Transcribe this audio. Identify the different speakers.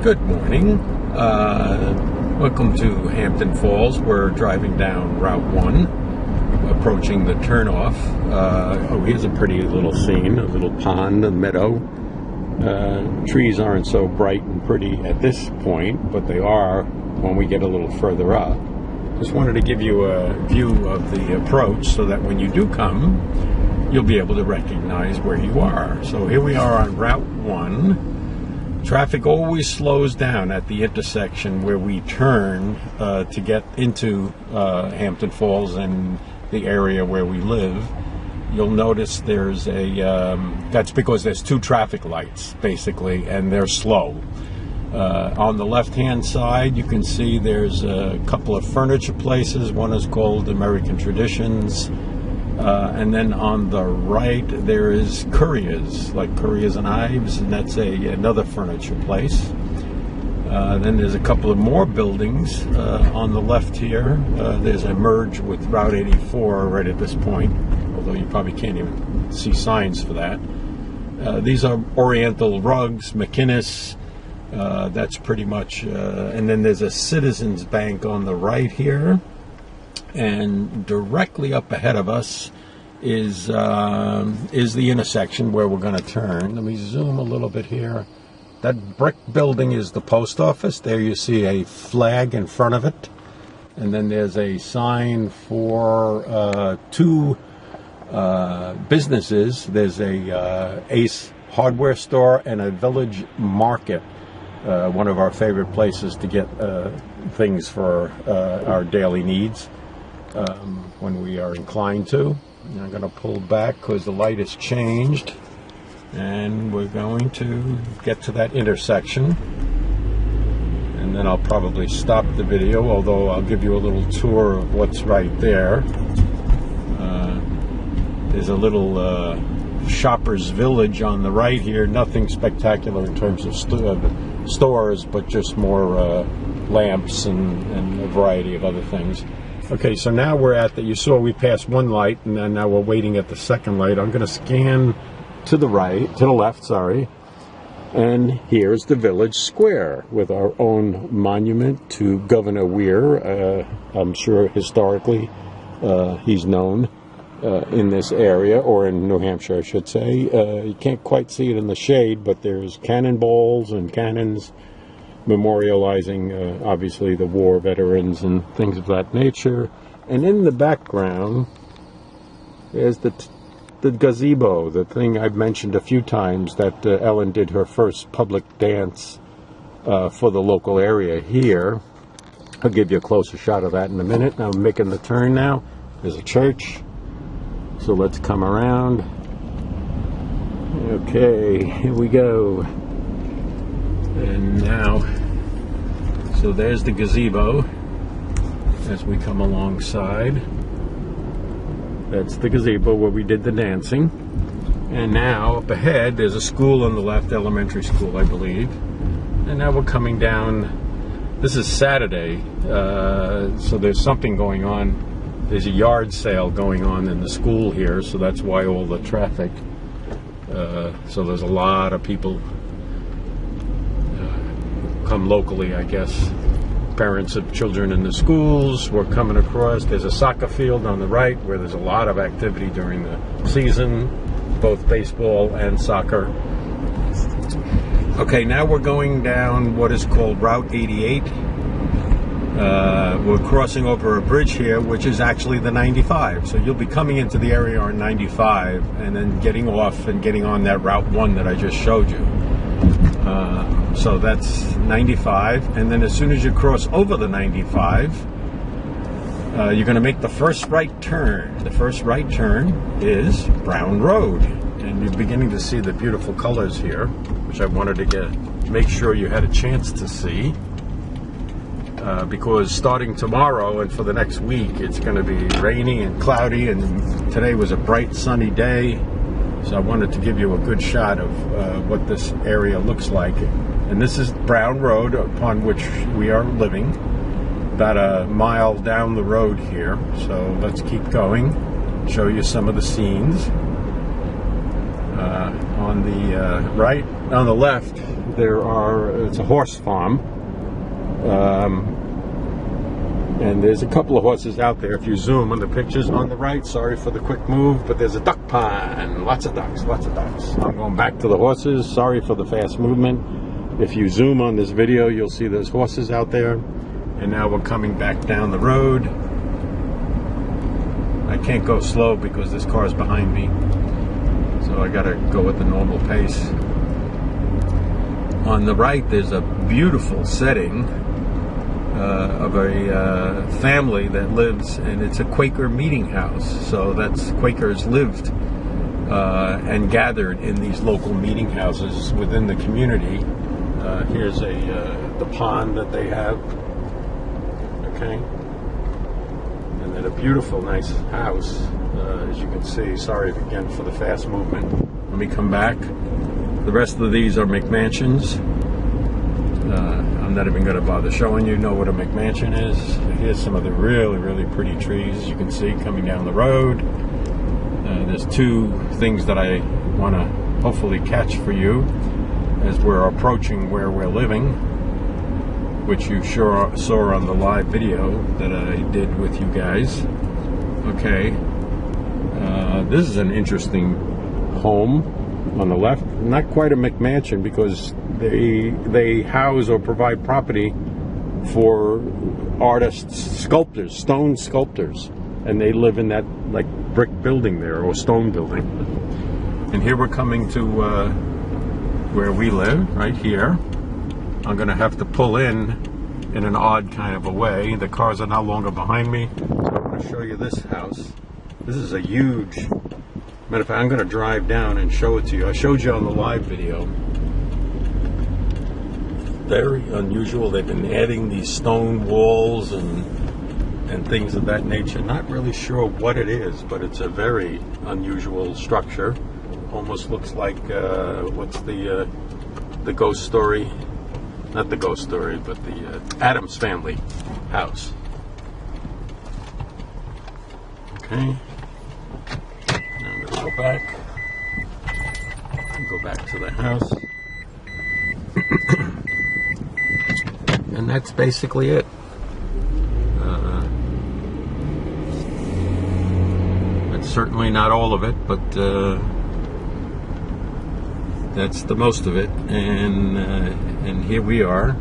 Speaker 1: Good morning. Welcome to Hampton Falls. We're driving down Route 1, approaching the turnoff. Here's a pretty little scene, a little pond, a meadow. Trees aren't so bright and pretty at this point, but they are when we get a little further up. Just wanted to give you a view of the approach so that when you do come, you'll be able to recognize where you are. So here we are on Route 1. Traffic always slows down at the intersection where we turn to get into Hampton Falls and the area where we live. You'll notice there's that's because there's two traffic lights, basically, and they're slow. On the left-hand side, you can see there's a couple of furniture places. One is called American Traditions. And then on the right, there is Couriers, like Couriers and Ives, and that's another furniture place. Then there's a couple of more buildings on the left here. There's a merge with Route 84 right at this point, although you probably can't even see signs for that. These are Oriental Rugs, McInnes. That's pretty much, and then there's a Citizens Bank on the right here. And directly up ahead of us is the intersection where we're going to turn. Let me zoom a little bit here. That brick building is the post office. There you see a flag in front of it. And then there's a sign for two businesses. There's a Ace hardware store and a Village Market, one of our favorite places to get things for our daily needs. When we are inclined to. And I'm going to pull back because the light has changed, and we're going to get to that intersection, and then I'll probably stop the video, although I'll give you a little tour of what's right there. There's a little shopper's village on the right here, nothing spectacular in terms of stores, but just more lamps and a variety of other things. Okay, so now we're at you saw we passed one light, and then now we're waiting at the second light. I'm going to scan to the left, sorry. And here's the village square with our own monument to Governor Weir. I'm sure historically he's known in this area, or in New Hampshire, I should say. You can't quite see it in the shade, but there's cannonballs and cannons memorializing, obviously, the war veterans and things of that nature. And in the background, there's the gazebo, the thing I've mentioned a few times, that Ellen did her first public dance for the local area here. I'll give you a closer shot of that in a minute. Now I'm making the turn now. There's a church. So let's come around. Okay, here we go. And now, so there's the gazebo as we come alongside. That's the gazebo where we did the dancing. And now up ahead, there's a school on the left, elementary school, I believe. And now we're coming down. This is Saturday, so there's something going on. There's a yard sale going on in the school here, so that's why all the traffic. So there's a lot of people come locally, I guess. Parents of children in the schools were coming across. There's a soccer field on the right where there's a lot of activity during the season, both baseball and soccer. Okay, now we're going down what is called Route 88. We're crossing over a bridge here, which is actually the 95. So you'll be coming into the area on 95 and then getting off and getting on that Route 1 that I just showed you. So that's 95, and then as soon as you cross over the 95, you're going to make the first right turn. The first right turn is Brown Road, and you're beginning to see the beautiful colors here, which I wanted to make sure you had a chance to see, because starting tomorrow and for the next week, it's going to be rainy and cloudy, and today was a bright sunny day. So I wanted to give you a good shot of what this area looks like. And this is Brown Road, upon which we are living, about a mile down the road here. So let's keep going, show you some of the scenes. On the right, on the left, it's a horse farm. And there's a couple of horses out there. If you zoom on the pictures on the right, sorry for the quick move, but there's a duck pond. Lots of ducks. I'm going back to the horses. Sorry for the fast movement. If you zoom on this video, you'll see there's horses out there. And now we're coming back down the road. I can't go slow because this car is behind me. So I gotta go at the normal pace. On the right, there's a beautiful setting of a family that lives, and it's a Quaker meeting house. So that's Quakers lived and gathered in these local meeting houses within the community. Here's the pond that they have. Okay, and then a beautiful, nice house, as you can see. Sorry again for the fast movement. Let me come back. The rest of these are McMansions. I'm not even going to bother showing you. Know what a McMansion is. Here's some of the really, really pretty trees you can see coming down the road. There's two things that I want to hopefully catch for you as we're approaching where we're living, which you sure saw on the live video that I did with you guys. Okay, this is an interesting home on the left. Not quite a McMansion because they house or provide property for artists, sculptors, stone sculptors, and they live in that like brick building there or stone building. And here we're coming to where we live, right here. I'm going to have to pull in an odd kind of a way. The cars are no longer behind me. So I'm going to show you this house. This is a huge, matter of fact, I'm going to drive down and show it to you. I showed you on the live video. Very unusual. They've been adding these stone walls and things of that nature. Not really sure what it is, but it's a very unusual structure. Almost looks like what's the ghost story? Not the ghost story, but the Addams Family house. Okay. Now I'm gonna go back. Go back to the house. And that's basically it. That's certainly not all of it, but that's the most of it. And here we are.